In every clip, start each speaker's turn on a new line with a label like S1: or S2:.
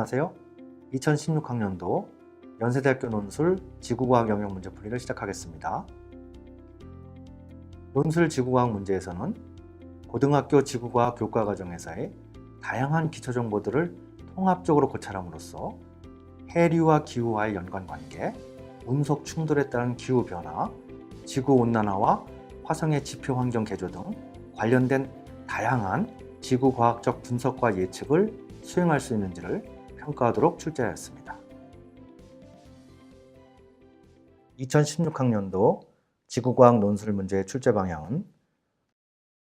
S1: 안녕하세요. 2016학년도 연세대학교 논술 지구과학 영역 문제풀이를 시작하겠습니다. 논술 지구과학 문제에서는 고등학교 지구과학 교과과정에서의 다양한 기초정보들을 통합적으로 고찰함으로써 해류와 기후와의 연관관계, 운석 충돌에 따른 기후변화, 지구온난화와 화성의 지표환경 개조 등 관련된 다양한 지구과학적 분석과 예측을 수행할 수 있는지를 평가하도록 출제하였습니다. 2016학년도 지구과학 논술 문제의 출제 방향은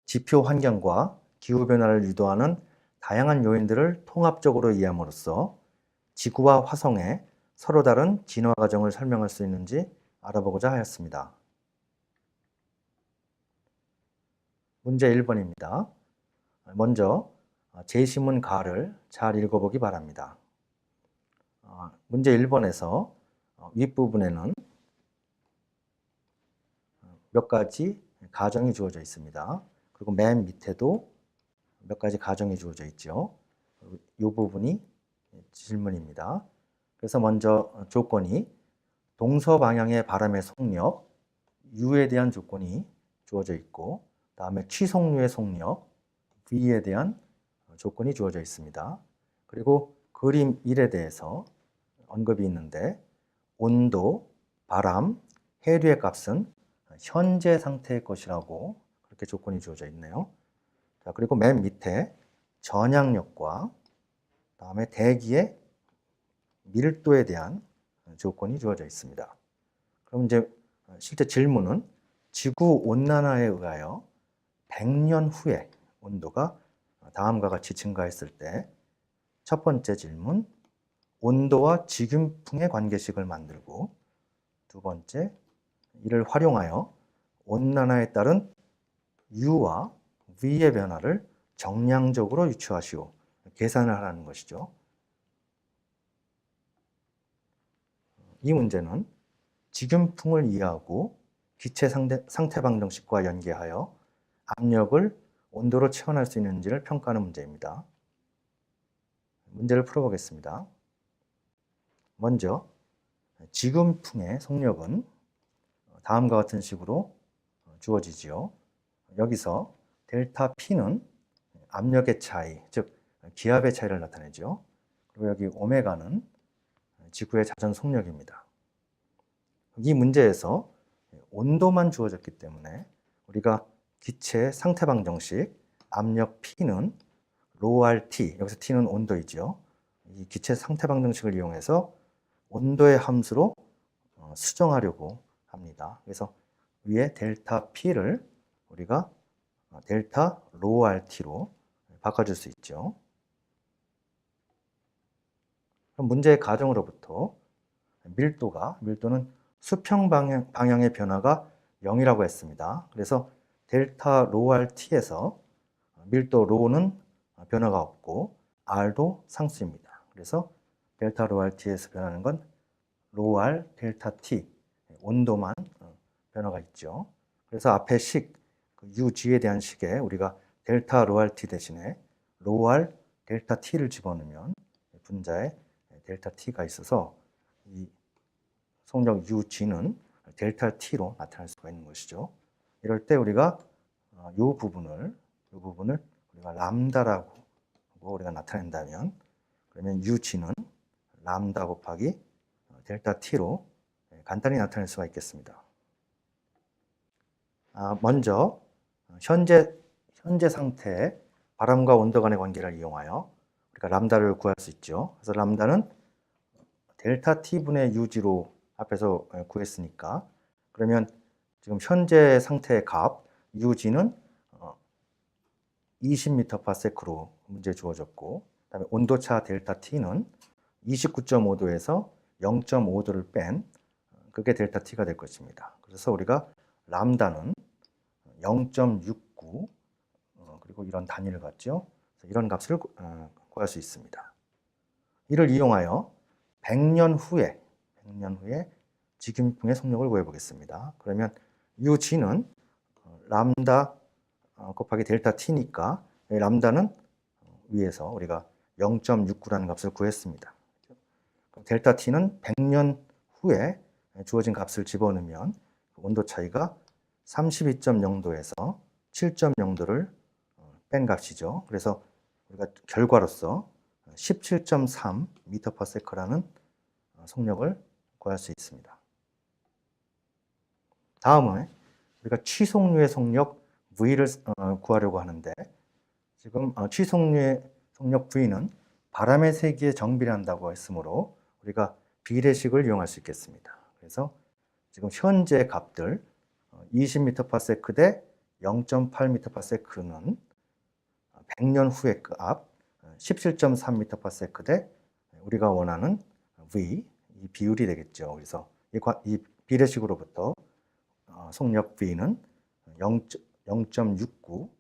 S1: 지표 환경과 기후변화를 유도하는 다양한 요인들을 통합적으로 이해함으로써 지구와 화성의 서로 다른 진화 과정을 설명할 수 있는지 알아보고자 하였습니다. 문제 1번입니다. 먼저 제시문 가를 잘 읽어보기 바랍니다. 문제 1번에서 윗부분에는 몇 가지 가정이 주어져 있습니다. 그리고 맨 밑에도 몇 가지 가정이 주어져 있죠. 이 부분이 질문입니다. 그래서 먼저 조건이 동서방향의 바람의 속력, U에 대한 조건이 주어져 있고, 다음에 취속류의 속력, V에 대한 조건이 주어져 있습니다. 그리고 그림 1에 대해서 언급이 있는데 온도, 바람, 해류의 값은 현재 상태의 것이라고 그렇게 조건이 주어져 있네요. 자, 그리고 맨 밑에 전향력과 다음에 대기의 밀도에 대한 조건이 주어져 있습니다. 그럼 이제 실제 질문은 지구 온난화에 의하여 100년 후에 온도가 다음과 같이 증가했을 때 첫 번째 질문, 온도와 직윤풍의 관계식을 만들고, 두 번째, 이를 활용하여 온난화에 따른 U와 V의 변화를 정량적으로 유추하시오. 계산을 하라는 것이죠. 이 문제는 직윤풍을 이해하고 기체 상태 방정식과 연계하여 압력을 온도로 체환할 수 있는지를 평가하는 문제입니다. 문제를 풀어보겠습니다. 먼저 직윤풍의 속력은 다음과 같은 식으로 주어지지요. 여기서 델타 P는 압력의 차이, 즉 기압의 차이를 나타내죠. 그리고 여기 오메가는 지구의 자전 속력입니다. 이 문제에서 온도만 주어졌기 때문에 우리가 기체 상태 방정식 압력 P는 ρRT, 여기서 T는 온도이죠. 이 기체 상태 방정식을 이용해서 온도의 함수로 수정하려고 합니다. 그래서 위에 델타 P를 우리가 델타 ρRT로 바꿔줄 수 있죠. 그럼 문제의 가정으로부터 밀도는 수평 방향의 변화가 0이라고 했습니다. 그래서 델타 ρRT에서 밀도 ρ는 변화가 없고 R도 상수입니다. 그래서 델타 ρRT에서 변하는 건 ρR 델타 T, 온도만 변화가 있죠. 그래서 앞에 식, UG에 대한 식에 우리가 델타 ρRT 대신에 ρR 델타 T를 집어넣으면 분자에 델타 T가 있어서 이 속력 UG는 델타 T로 나타날 수가 있는 것이죠. 이럴 때 우리가 이 부분을 우리가 람다라고 우리가 나타낸다면, 그러면 UG는 람다 곱하기 델타 T로 간단히 나타낼 수가 있겠습니다. 먼저 현재 상태의 바람과 온도 간의 관계를 이용하여 우리가 람다를 구할 수 있죠. 그래서 람다는 델타 T분의 UG로 앞에서 구했으니까, 그러면 지금 현재 상태의 값 UG는 20m/s로 문제 주어졌고, 그다음에 온도차 델타 T는 29.5도에서 0.5도를 뺀 그게 델타 T가 될 것입니다. 그래서 우리가 람다는 0.69 그리고 이런 단위를 갖죠. 이런 값을 구할 수 있습니다. 이를 이용하여 100년 후에 직윤풍의 속력을 구해 보겠습니다. 그러면 UG는 람다 곱하기 델타 T니까 람다는 위에서 우리가 0.69라는 값을 구했습니다. 그럼 델타 T는 100년 후에 주어진 값을 집어넣으면 온도 차이가 32.0도에서 7.0도를 뺀 값이죠. 그래서 우리가 결과로서 17.3 m/s라는 속력을 구할 수 있습니다. 다음은 우리가 취속류의 속력 V를 구하려고 하는데, 지금 취속류의 속력 V는 바람의 세기에 정비례한다고 했으므로 우리가 비례식을 이용할 수 있겠습니다. 그래서 지금 현재 값들 20m/s 대 0.8m/s는 100년 후의 값 17.3m/s 대 우리가 원하는 V, 이 비율이 되겠죠. 그래서 이 비례식으로부터 속력 V는 0.69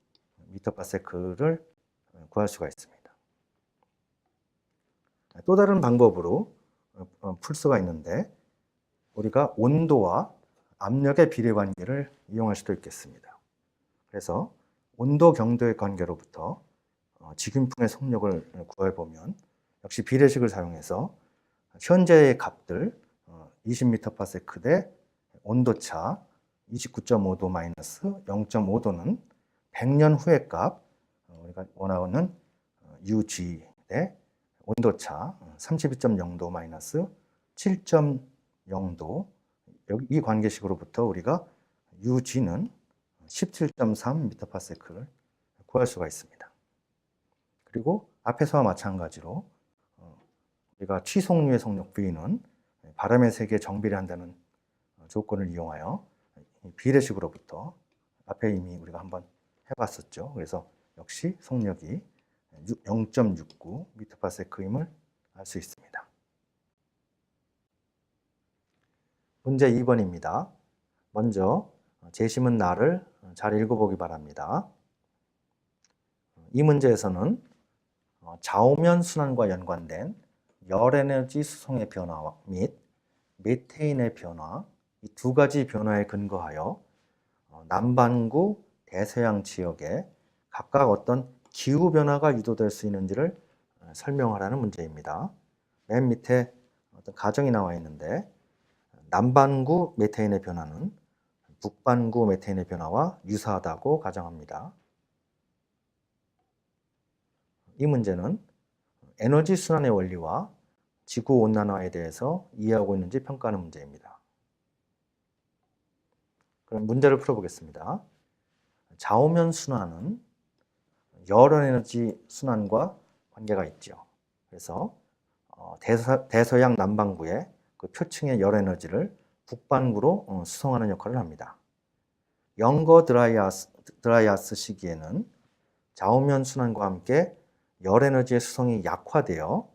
S1: m/s를 구할 수가 있습니다. 또 다른 방법으로 풀 수가 있는데, 우리가 온도와 압력의 비례 관계를 이용할 수도 있겠습니다. 그래서 온도 경도의 관계로부터 직인풍의 속력을 구해보면 역시 비례식을 사용해서 현재의 값들 20m/s 대 온도차 29.5도 마이너스 0.5도는 100년 후의 값, 우리가 원하는 UG 대 온도차 32.0도 마이너스 7.0도, 이 관계식으로부터 우리가 UG는 17.3 m/s를 구할 수가 있습니다. 그리고 앞에서와 마찬가지로 우리가 취속류의 속력 V는 바람의 세기에 정비례한다는 조건을 이용하여 비례식으로부터 앞에 이미 우리가 한번 해봤었죠. 그래서 역시 속력이 0.69 m/s임을 알 수 있습니다. 문제 2번입니다. 먼저 재심은 나를 잘 읽어보기 바랍니다. 이 문제에서는 좌우면 순환과 연관된 열에너지 수송의 변화 및 메테인의 변화, 이 두 가지 변화에 근거하여 남반구 대서양 지역에 각각 어떤 기후 변화가 유도될 수 있는지를 설명하라는 문제입니다. 맨 밑에 어떤 가정이 나와 있는데, 남반구 메테인의 변화는 북반구 메테인의 변화와 유사하다고 가정합니다. 이 문제는 에너지 순환의 원리와 지구 온난화에 대해서 이해하고 있는지 평가하는 문제입니다. 그럼 문제를 풀어보겠습니다. 좌우면 순환은 열에너지 순환과 관계가 있죠. 그래서 대서양 남반구의 그 표층의 열에너지를 북반구로 수송하는 역할을 합니다. 영거 드라이아스 시기에는 좌우면 순환과 함께 열에너지의 수송이 약화되어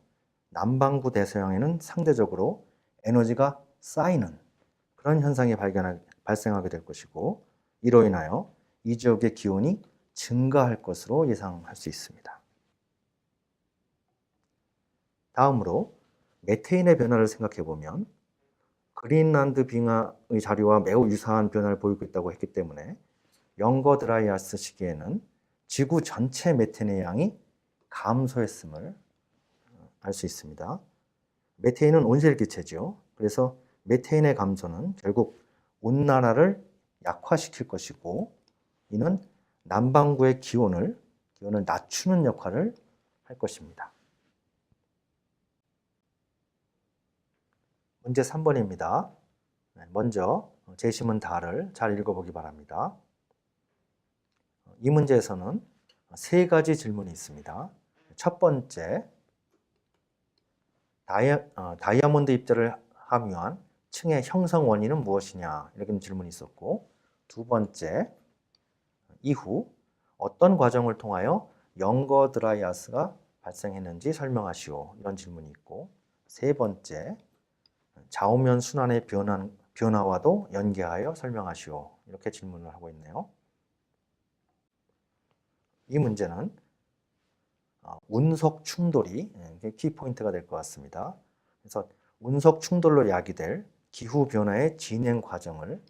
S1: 남반구 대서양에는 상대적으로 에너지가 쌓이는 그런 현상이 발생하게 될 것이고, 이로 인하여 이 지역의 기온이 증가할 것으로 예상할 수 있습니다. 다음으로 메테인의 변화를 생각해 보면, 그린란드 빙하의 자료와 매우 유사한 변화를 보이고 있다고 했기 때문에 영거 드라이아스 시기에는 지구 전체 메테인의 양이 감소했음을 알 수 있습니다. 메테인은 온실기체죠. 그래서 메테인의 감소는 결국 온난화를 약화시킬 것이고, 이는 남반구의 기온을 낮추는 역할을 할 것입니다. 문제 3번입니다. 먼저 재심은 다를 잘 읽어보기 바랍니다. 이 문제에서는 세 가지 질문이 있습니다. 첫 번째, 다이아몬드 입자를 함유한 층의 형성 원인은 무엇이냐, 이렇게 질문이 있었고, 두 번째, 이후 어떤 과정을 통하여 영거 드라이아스가 발생했는지 설명하시오, 이런 질문이 있고, 세 번째, 좌우면 순환의 변화와도 연계하여 설명하시오, 이렇게 질문을 하고 있네요. 이 문제는 운석 충돌이 키포인트가 될 것 같습니다. 그래서 운석 충돌로 야기될 기후 변화의 진행 과정을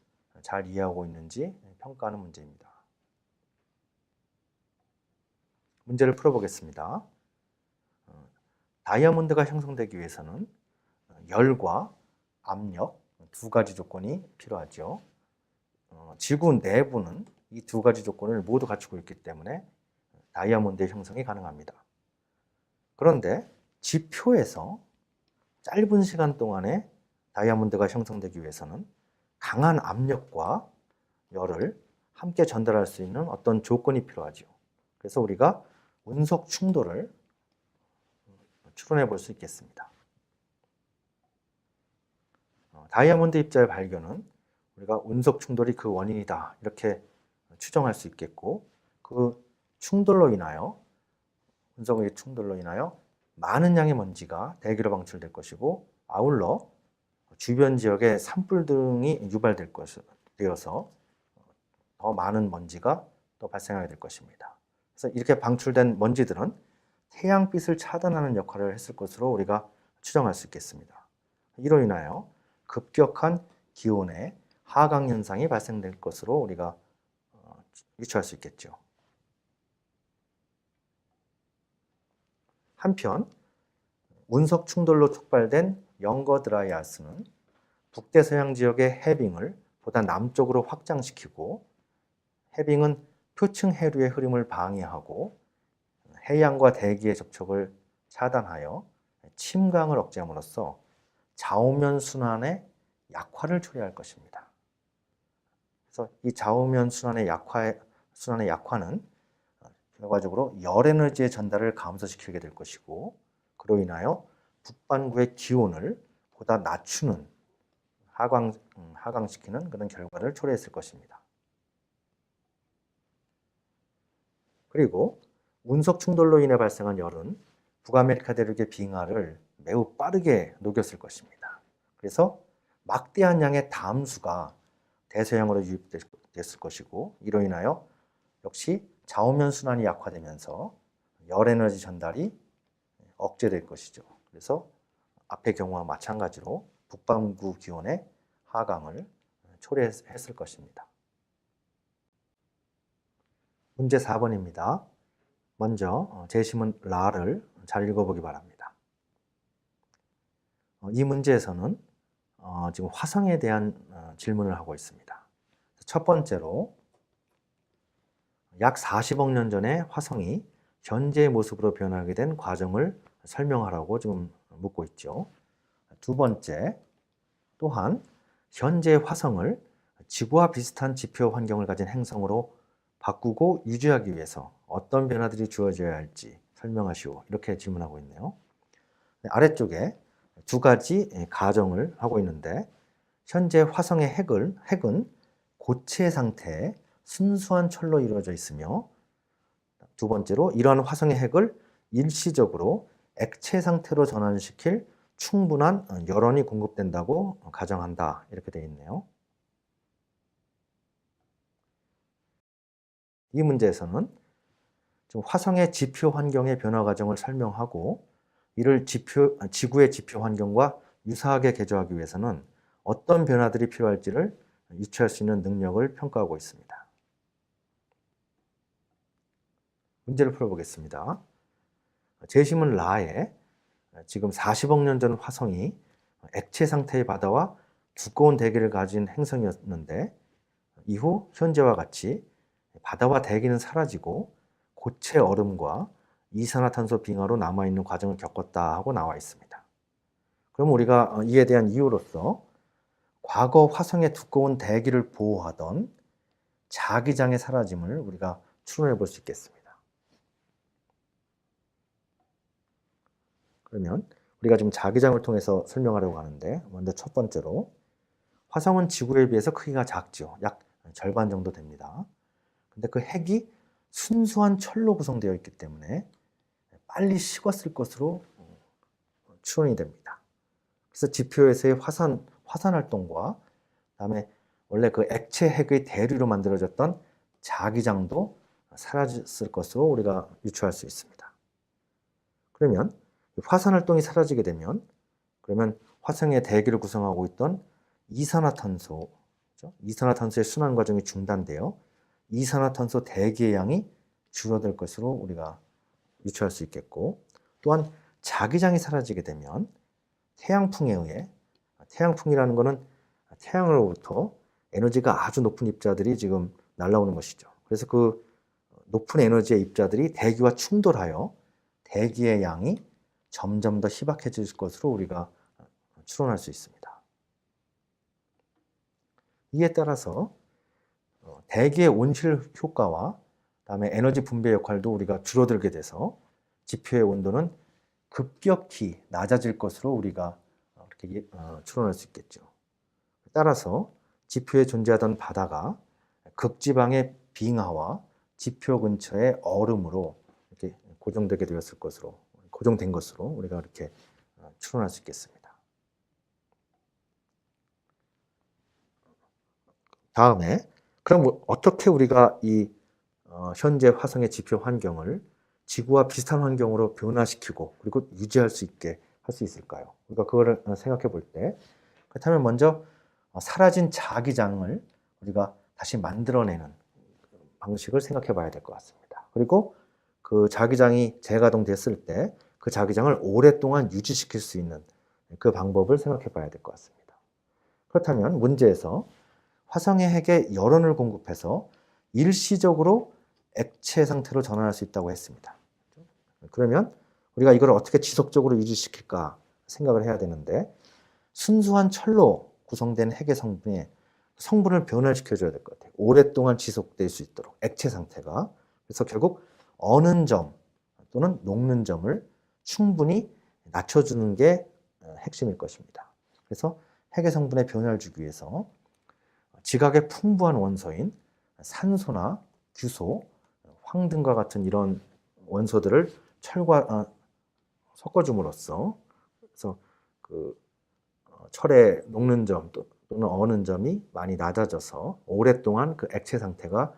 S1: 잘 이해하고 있는지 평가하는 문제입니다. 문제를 풀어보겠습니다. 다이아몬드가 형성되기 위해서는 열과 압력 두 가지 조건이 필요하죠. 지구 내부는 이 두 가지 조건을 모두 갖추고 있기 때문에 다이아몬드의 형성이 가능합니다. 그런데 지표에서 짧은 시간 동안에 다이아몬드가 형성되기 위해서는 강한 압력과 열을 함께 전달할 수 있는 어떤 조건이 필요하죠. 그래서 우리가 운석 충돌을 추론해 볼 수 있겠습니다. 다이아몬드 입자의 발견은 우리가 운석 충돌이 그 원인이다 이렇게 추정할 수 있겠고, 그 충돌로 인하여 운석의 충돌로 인하여 많은 양의 먼지가 대기로 방출될 것이고, 아울러 주변 지역에 산불 등이 유발될 것이어서 더 많은 먼지가 또 발생하게 될 것입니다. 그래서 이렇게 방출된 먼지들은 태양빛을 차단하는 역할을 했을 것으로 우리가 추정할 수 있겠습니다. 이로 인하여 급격한 기온의 하강 현상이 발생될 것으로 우리가 유추할 수 있겠죠. 한편 운석 충돌로 촉발된 영거 드라이 아이스는 북대서양 지역의 해빙을 보다 남쪽으로 확장시키고, 해빙은 표층 해류의 흐름을 방해하고 해양과 대기의 접촉을 차단하여 침강을 억제함으로써 좌우면 순환의 약화를 초래할 것입니다. 그래서 이 좌우면 순환의 약화는 결과적으로 열 에너지의 전달을 감소시키게 될 것이고, 그로 인하여 북반구의 기온을 보다 낮추는 하강시키는 그런 결과를 초래했을 것입니다. 그리고 운석 충돌로 인해 발생한 열은 북아메리카 대륙의 빙하를 매우 빠르게 녹였을 것입니다. 그래서 막대한 양의 담수가 대서양으로 유입됐을 것이고, 이로 인하여 역시 좌우면 순환이 약화되면서 열 에너지 전달이 억제될 것이죠. 그래서 앞의 경우와 마찬가지로 북반구 기온의 하강을 초래했을 것입니다. 문제 4번입니다. 먼저 제시문 라를 잘 읽어보기 바랍니다. 이 문제에서는 지금 화성에 대한 질문을 하고 있습니다. 첫 번째로 약 40억 년 전에 화성이 현재의 모습으로 변하게 된 과정을 설명하라고 지금 묻고 있죠. 두 번째, 또한 현재의 화성을 지구와 비슷한 지표 환경을 가진 행성으로 바꾸고 유지하기 위해서 어떤 변화들이 주어져야 할지 설명하시오. 이렇게 질문하고 있네요. 아래쪽에 두 가지 가정을 하고 있는데, 현재 화성의 핵은 고체 상태의 순수한 철로 이루어져 있으며, 두 번째로 이러한 화성의 핵을 일시적으로 액체 상태로 전환시킬 충분한 열원이 공급된다고 가정한다. 이렇게 되어 있네요. 이 문제에서는 지금 화성의 지표 환경의 변화 과정을 설명하고, 이를 지구의 지표 환경과 유사하게 개조하기 위해서는 어떤 변화들이 필요할지를 유추할 수 있는 능력을 평가하고 있습니다. 문제를 풀어보겠습니다. 제시문 라에 지금 40억 년 전 화성이 액체 상태의 바다와 두꺼운 대기를 가진 행성이었는데, 이후 현재와 같이 바다와 대기는 사라지고 고체 얼음과 이산화탄소 빙하로 남아있는 과정을 겪었다 하고 나와 있습니다. 그럼 우리가 이에 대한 이유로서 과거 화성의 두꺼운 대기를 보호하던 자기장의 사라짐을 우리가 추론해 볼 수 있겠습니다. 그러면 우리가 지금 자기장을 통해서 설명하려고 하는데, 먼저 첫 번째로 화성은 지구에 비해서 크기가 작죠. 약 절반 정도 됩니다. 근데 그 핵이 순수한 철로 구성되어 있기 때문에 빨리 식었을 것으로 추론이 됩니다. 그래서 지표에서의 화산 활동과 그다음에 원래 그 액체 핵의 대류로 만들어졌던 자기장도 사라졌을 것으로 우리가 유추할 수 있습니다. 그러면 화산 활동이 사라지게 되면, 그러면 화성의 대기를 구성하고 있던 이산화탄소, 이산화탄소의 순환 과정이 중단되어 이산화탄소 대기의 양이 줄어들 것으로 우리가 유추할 수 있겠고, 또한 자기장이 사라지게 되면 태양풍에 의해, 태양풍이라는 것은 태양으로부터 에너지가 아주 높은 입자들이 지금 날아오는 것이죠. 그래서 그 높은 에너지의 입자들이 대기와 충돌하여 대기의 양이 점점 더 희박해질 것으로 우리가 추론할 수 있습니다. 이에 따라서 대기의 온실 효과와 그다음에 에너지 분배 역할도 우리가 줄어들게 돼서 지표의 온도는 급격히 낮아질 것으로 우리가 이렇게 추론할 수 있겠죠. 따라서 지표에 존재하던 바다가 극지방의 빙하와 지표 근처의 얼음으로 이렇게 고정된 것으로 우리가 이렇게 추론할 수 있겠습니다. 다음에 그럼 어떻게 우리가 이 현재 화성의 지표 환경을 지구와 비슷한 환경으로 변화시키고 그리고 유지할 수 있게 할 수 있을까요? 우리가 그거를 생각해 볼 때, 그렇다면 먼저 사라진 자기장을 우리가 다시 만들어내는 방식을 생각해 봐야 될 것 같습니다. 그리고 그 자기장이 재가동됐을 때 그 자기장을 오랫동안 유지시킬 수 있는 그 방법을 생각해 봐야 될 것 같습니다. 그렇다면 문제에서 화성의 핵에 열원을 공급해서 일시적으로 액체 상태로 전환할 수 있다고 했습니다. 그러면 우리가 이걸 어떻게 지속적으로 유지시킬까 생각을 해야 되는데, 순수한 철로 구성된 핵의 성분을 변화시켜줘야 될 것 같아요. 오랫동안 지속될 수 있도록 액체 상태가. 그래서 결국 어는 점 또는 녹는 점을 충분히 낮춰주는 게 핵심일 것입니다. 그래서 핵의 성분에 변화를 주기 위해서 지각의 풍부한 원소인 산소나 규소, 황 등과 같은 이런 원소들을 철과 섞어줌으로써, 그래서 그 철의 녹는 점 또는 어는 점이 많이 낮아져서 오랫동안 그 액체 상태가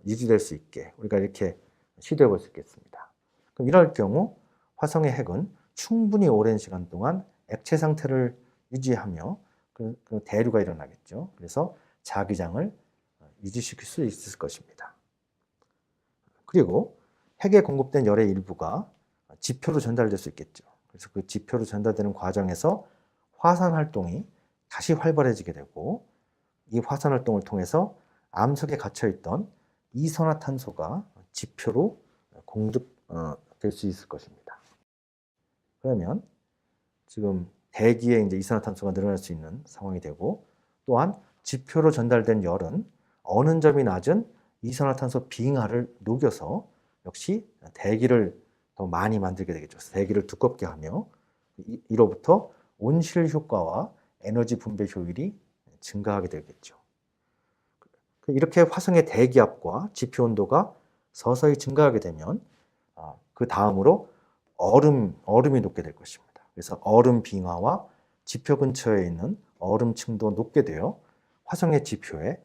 S1: 유지될 수 있게 우리가 이렇게 시도해 볼 수 있겠습니다. 그럼 이럴 경우 화성의 핵은 충분히 오랜 시간 동안 액체 상태를 유지하며 그 대류가 일어나겠죠. 그래서 자기장을 유지시킬 수 있을 것입니다. 그리고 핵에 공급된 열의 일부가 지표로 전달될 수 있겠죠. 그래서 그 지표로 전달되는 과정에서 화산 활동이 다시 활발해지게 되고, 이 화산 활동을 통해서 암석에 갇혀있던 이산화탄소가 지표로 공급될 수 있을 것입니다. 그러면 지금 대기에 이제 이산화탄소가 늘어날 수 있는 상황이 되고, 또한 지표로 전달된 열은 어는 점이 낮은 이산화탄소 빙하를 녹여서 역시 대기를 더 많이 만들게 되겠죠. 대기를 두껍게 하며 이로부터 온실 효과와 에너지 분배 효율이 증가하게 되겠죠. 이렇게 화성의 대기압과 지표 온도가 서서히 증가하게 되면 그 다음으로 얼음이 녹게 될 것입니다. 그래서 얼음 빙하와 지표 근처에 있는 얼음층도 녹게 되어 화성의 지표에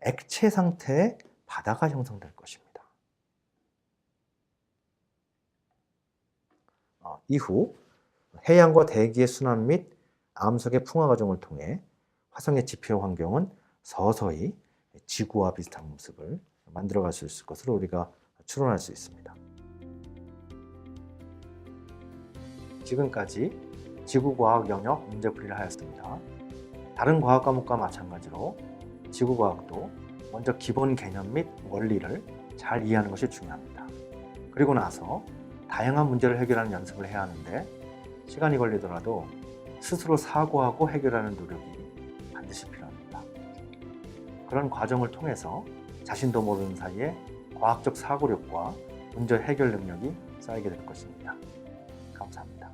S1: 액체 상태의 바다가 형성될 것입니다. 이후 해양과 대기의 순환 및 암석의 풍화 과정을 통해 화성의 지표 환경은 서서히 지구와 비슷한 모습을 만들어갈 수 있을 것으로 우리가 추론할 수 있습니다. 지금까지 지구과학 영역 문제풀이를 하였습니다. 다른 과학 과목과 마찬가지로 지구과학도 먼저 기본 개념 및 원리를 잘 이해하는 것이 중요합니다. 그리고 나서 다양한 문제를 해결하는 연습을 해야 하는데, 시간이 걸리더라도 스스로 사고하고 해결하는 노력이 반드시 필요합니다. 그런 과정을 통해서 자신도 모르는 사이에 과학적 사고력과 문제 해결 능력이 쌓이게 될 것입니다. 감사합니다.